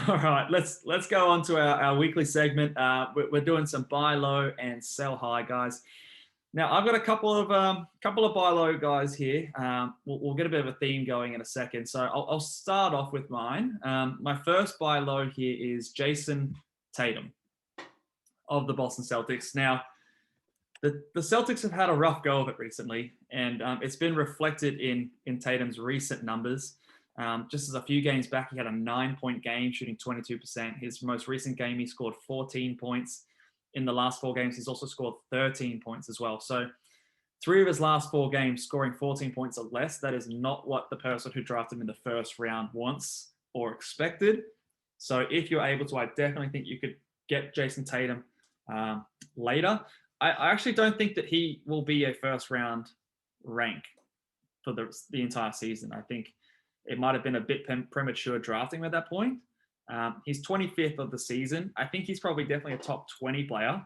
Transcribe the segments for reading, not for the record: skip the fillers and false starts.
All right, let's go on to our weekly segment. We're doing some buy low and sell high, guys. Now I've got a couple of buy low guys here. We'll get a bit of a theme going in a second. So I'll start off with mine. My first buy low here is Jayson Tatum of the Boston Celtics. Now the Celtics have had a rough go of it recently, and it's been reflected in Tatum's recent numbers. Just as a few games back, he had a 9-point game, shooting 22%. His most recent game, he scored 14 points. In the last 4 games, he's also scored 13 points as well. So 3 of his last 4 games scoring 14 points or less, that is not what the person who drafted him in the first round wants or expected. So if you're able to, I definitely think you could get Jayson Tatum later. I actually don't think that he will be a first round rank for the entire season. I think it might have been a bit premature drafting him at that point. He's 25th of the season. I think he's probably definitely a top 20 player.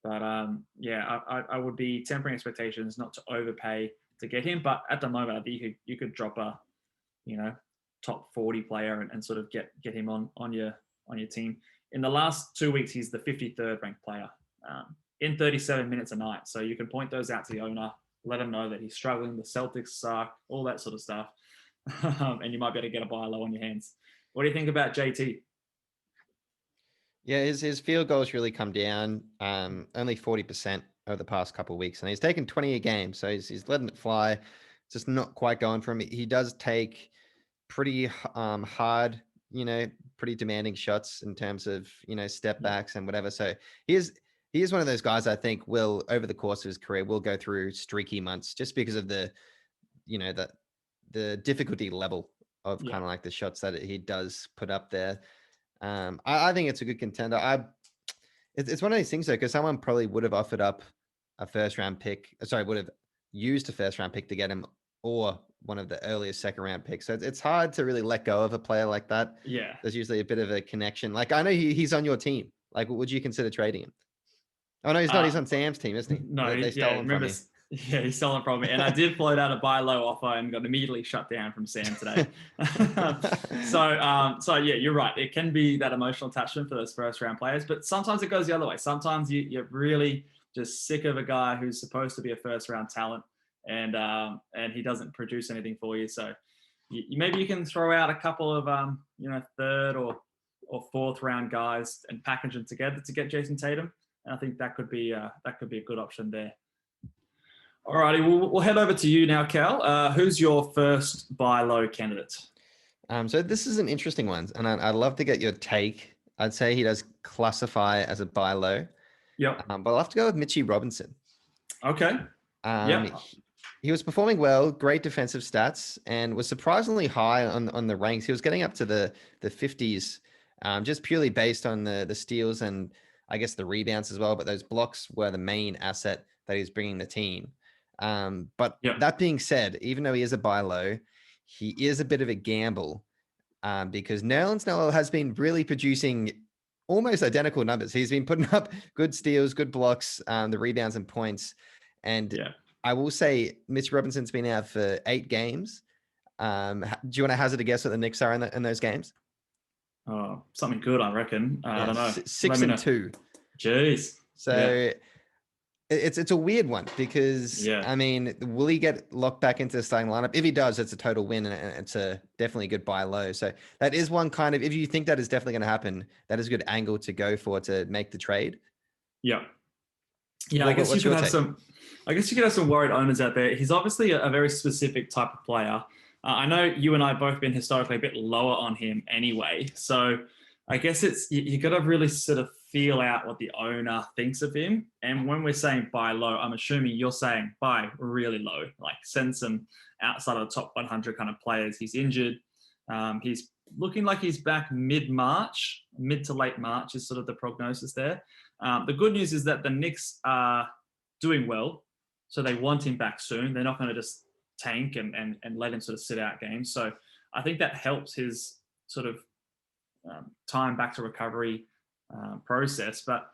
But I would be tempering expectations not to overpay to get him. But at the moment, I think you could drop a, top 40 player and sort of get him on your team. In the last 2 weeks, he's the 53rd ranked player in 37 minutes a night. So you can point those out to the owner, let him know that he's struggling, the Celtics suck, all that sort of stuff. And you might be able to get a buy low on your hands. What do you think about JT? Yeah, his field goals really come down. Only 40% over the past couple of weeks, and he's taken 20 a game, so he's letting it fly. It's just not quite going for him. He does take pretty hard, pretty demanding shots in terms of step backs and whatever. So he is one of those guys I think will, over the course of his career, will go through streaky months just because of the difficulty level of kind of like the shots that he does put up there. I think it's a good contender. It's one of these things though, because someone probably would have offered up a first round pick. Sorry, would have used a first round pick to get him, or one of the earliest second round picks. So it's hard to really let go of a player like that. Yeah, there's usually a bit of a connection. Like I know he's on your team. Like, would you consider trading him? Oh no, he's not. He's on Sam's team, isn't he? No, they stole him from me. Yeah, he stole it from me. And I did float out a buy low offer and got immediately shut down from Sam today. So yeah, you're right. It can be that emotional attachment for those first round players, but sometimes it goes the other way. Sometimes you're really just sick of a guy who's supposed to be a first round talent and he doesn't produce anything for you. So maybe you can throw out a couple of third or fourth round guys and package them together to get Jayson Tatum. And I think that could be a good option there. All righty, we'll head over to you now, Cal. Who's your first buy low candidate? So this is an interesting one, and I'd love to get your take. I'd say he does classify as a buy low. Yep. But I'll have to go with Mitchie Robinson. Okay. He was performing well, great defensive stats, and was surprisingly high on the ranks. He was getting up to the 50s, just purely based on the steals and I guess the rebounds as well. But those blocks were the main asset that he was bringing the team. But that being said, even though he is a buy low, he is a bit of a gamble because Nerlens Noel has been really producing almost identical numbers. He's been putting up good steals, good blocks, the rebounds and points. And I will say Mitch Robinson's been out for 8 games. Do you want to hazard a guess what the Knicks are in those games? Oh, something good, I reckon. I don't know. 6-2. Jeez. So it's a weird one because, I mean, will he get locked back into the starting lineup? If he does, it's a total win and it's a definitely a good buy low. So that is one kind of, if you think that is definitely going to happen, that is a good angle to go for to make the trade. Yeah. I guess you could have some worried owners out there. He's obviously a very specific type of player. I know you and I have both been historically a bit lower on him anyway. So I guess you got to really sort of feel out what the owner thinks of him. And when we're saying buy low, I'm assuming you're saying buy really low, like send some outside of the top 100 kind of players. He's injured. He's looking like he's back mid-March, mid to late March is sort of the prognosis there. The good news is that the Knicks are doing well, so they want him back soon. They're not going to just tank and let him sort of sit out games. So I think that helps his sort of time back to recovery process. But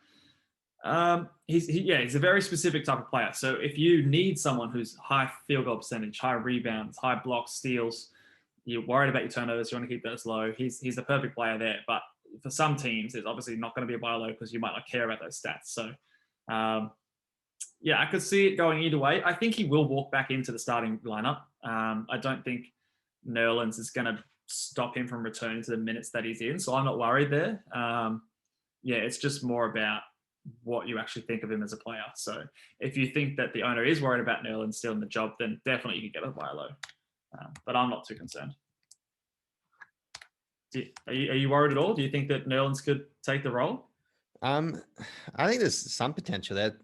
he's a very specific type of player. So if you need someone who's high field goal percentage, high rebounds, high blocks, steals, You're worried about your turnovers. You want to keep those low. He's the perfect player there. But for some teams, it's obviously not going to be a buy low because you might not care about those stats. So, yeah, I could see it going either way. I think he will walk back into the starting lineup. I don't think Nerlens is going to stop him from returning to the minutes that he's in. So I'm not worried there. Yeah, it's just more about what you actually think of him as a player. So if you think that the owner is worried about Nerlens still in the job, then definitely you can get a buy low. But I'm not too concerned. Are you worried at all? Do you think that Nerlens could take the role? I think there's some potential there.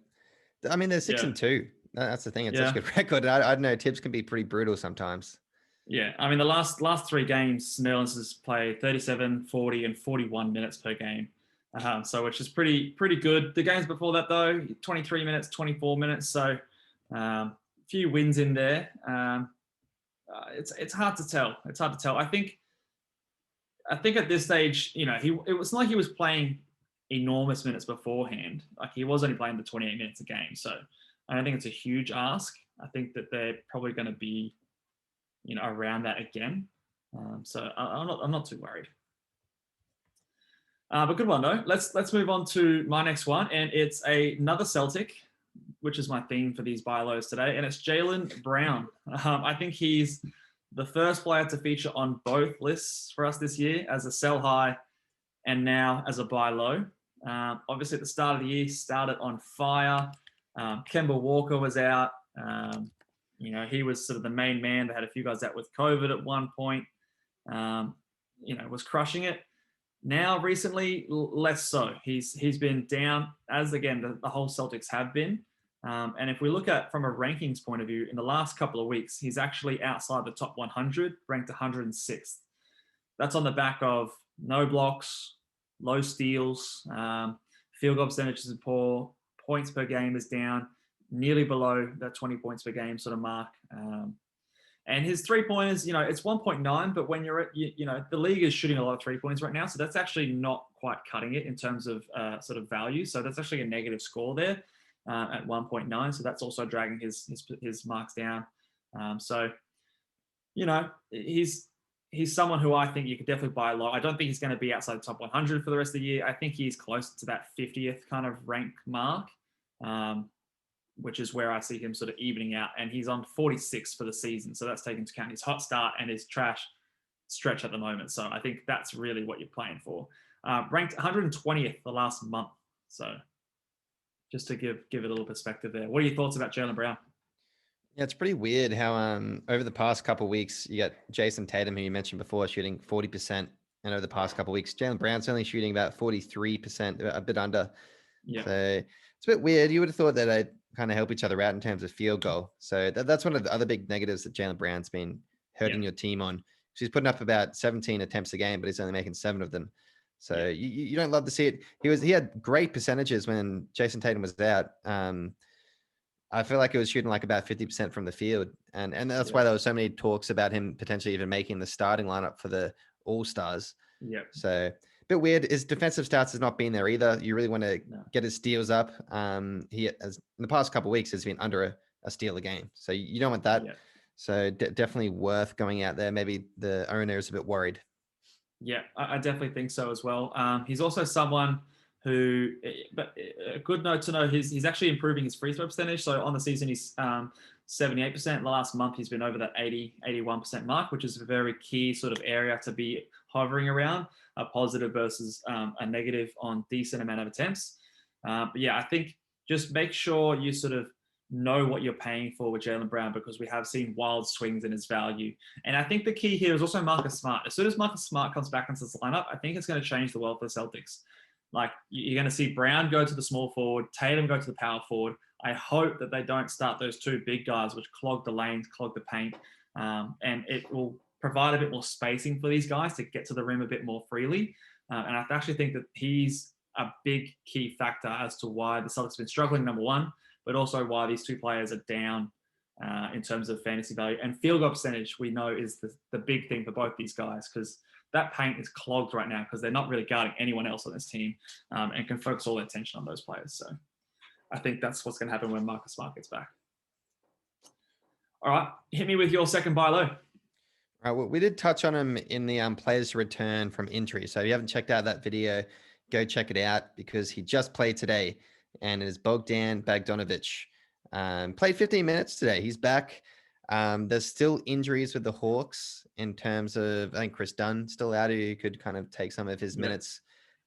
I mean, they're 6-2. That's the thing. It's such a good record. I don't know. Tips can be pretty brutal sometimes. Yeah. I mean, the last 3 games, Nerlens has played 37, 40, and 41 minutes per game. So which is pretty good. The games before that, though, 23 minutes, 24 minutes. So a few wins in there. It's hard to tell. It's hard to tell. I think at this stage, it was not like he was playing enormous minutes beforehand. Like he was only playing the 28 minutes a game. So I don't think it's a huge ask. I think that they're probably going to be, around that again. So I'm not too worried. But good one though. Let's move on to my next one, and it's another Celtic, which is my theme for these buy lows today, and it's Jaylen Brown. I think he's the first player to feature on both lists for us this year as a sell high and now as a buy low. Obviously, at the start of the year, started on fire. Kemba Walker was out. He was sort of the main man. They had a few guys out with COVID at one point. Was crushing it. Now, recently, less so. He's been down, as again the whole Celtics have been. And if we look at from a rankings point of view, in the last couple of weeks, he's actually outside the top 100, ranked 106th. That's on the back of no blocks, low steals, field goal percentages is poor, points per game is down, nearly below that 20 points per game sort of mark. And his 3-pointers, it's 1.9, but when you're at, the league is shooting a lot of 3-pointers right now. So that's actually not quite cutting it in terms of sort of value. So that's actually a negative score there at 1.9. So that's also dragging his marks down. He's someone who I think you could definitely buy low. I don't think he's going to be outside the top 100 for the rest of the year. I think he's close to that 50th kind of rank mark. Which is where I see him sort of evening out. And he's on 46 for the season. So that's taking into account his hot start and his trash stretch at the moment. So I think that's really what you're playing for. Ranked 120th the last month. So just to give it a little perspective there. What are your thoughts about Jaylen Brown? Yeah, it's pretty weird how over the past couple of weeks, you got Jayson Tatum, who you mentioned before, shooting 40%. And over the past couple of weeks, Jaylen Brown's only shooting about 43%, a bit under. Yeah. So it's a bit weird. You would have thought that they'd kind of help each other out in terms of field goal. So that's one of the other big negatives that Jaylen Brown's been hurting your team on. She's putting up about 17 attempts a game, but he's only making 7 of them. So you don't love to see it. He had great percentages when Jayson Tatum was out. I feel like he was shooting like about 50% from the field. And that's why there was so many talks about him potentially even making the starting lineup for the All-Stars. Yeah. So a bit weird. His defensive stats has not been there either. You really want to get his steals up. He has, in the past couple of weeks, has been under a steal a game. So you don't want that. Yeah. So definitely worth going out there. Maybe the owner is a bit worried. Yeah, I definitely think so as well. He's also someone who, but a good note to know, he's actually improving his free throw percentage. So on the season, he's 78%. In the last month, he's been over that 81% mark, which is a very key sort of area to be hovering around, a positive versus a negative on decent amount of attempts. But yeah, I think just make sure you sort of know what you're paying for with Jaylen Brown, because we have seen wild swings in his value. And I think the key here is also Marcus Smart. As soon as Marcus Smart comes back into this lineup, I think it's going to change the world for the Celtics. Like, you're going to see Brown go to the small forward, Tatum go to the power forward. I hope that they don't start those two big guys, which clog the lanes, clog the paint, and it will provide a bit more spacing for these guys to get to the rim a bit more freely. And I actually think that he's a big key factor as to why the Celtics have been struggling, number one, but also why these two players are down in terms of fantasy value. And field goal percentage, we know, is the big thing for both these guys, because that paint is clogged right now because they're not really guarding anyone else on this team, and can focus all their attention on those players. So I think that's what's going to happen when Marcus Smart gets back. All right, hit me with your second buy low. Right, well, we did touch on him in the players to return from injury. So if you haven't checked out that video, go check it out because he just played today, and it is Bogdan Bogdanovic. Played 15 minutes today. He's back. There's still injuries with the Hawks in terms of, I think Chris Dunn still out, who could kind of take some of his minutes,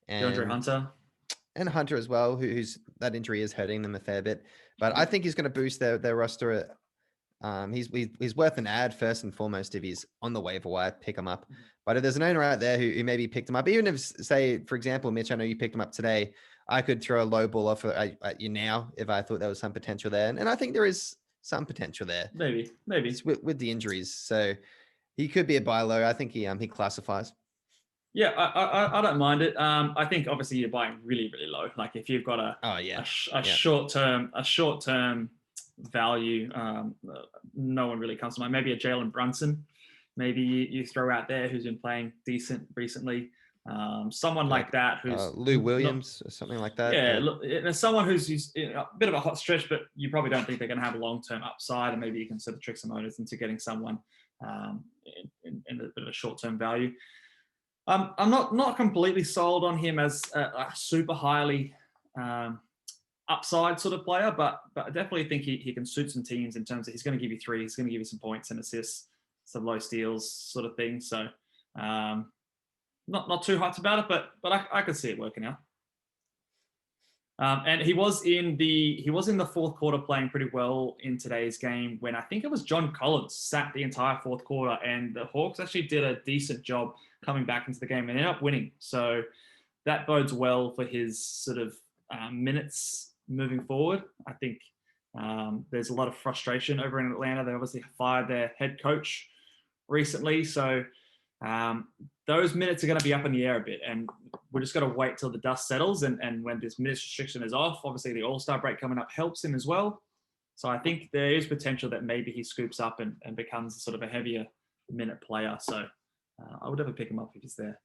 DeAndre and Hunter. Hunter as well, who's that injury is hurting them a fair bit. But I think he's going to boost their roster. He's worth an ad first and foremost if he's on the waiver wire, pick him up. But if there's an owner out there who maybe picked him up, even if, say, for example, Mitch, I know you picked him up today, I could throw a low ball offer at you now if I thought there was some potential there. And I think there is some potential there. Maybe. It's with the injuries. So he could be a buy low. I think he classifies. Yeah, I don't mind it. I think obviously you're buying really, really low. Like if you've got a short term value, no one really comes to mind. Maybe a Jaylen Brunson, maybe you throw out there who's been playing decent recently. Someone like that who's Lou Williams or something like that. Yeah, look, there's someone who's a bit of a hot stretch, but you probably don't think they're going to have a long-term upside, and maybe you can sort of trick some owners into getting someone in a bit of a short-term value. I'm not completely sold on him as a super highly upside sort of player, but I definitely think he can suit some teams in terms of he's going to give you three, he's going to give you some points and assists, some low steals sort of thing. So not too hyped about it, but I could see it working out. And he was in the fourth quarter playing pretty well in today's game when I think it was John Collins sat the entire fourth quarter, and the Hawks actually did a decent job coming back into the game and ended up winning. So that bodes well for his sort of minutes moving forward. I think there's a lot of frustration over in Atlanta. They obviously fired their head coach recently, so those minutes are going to be up in the air a bit, and we're just got to wait till the dust settles. And when this minutes restriction is off, obviously the All-Star break coming up helps him as well. So I think there is potential that maybe he scoops up and becomes sort of a heavier minute player. So I would ever pick him up if he's there.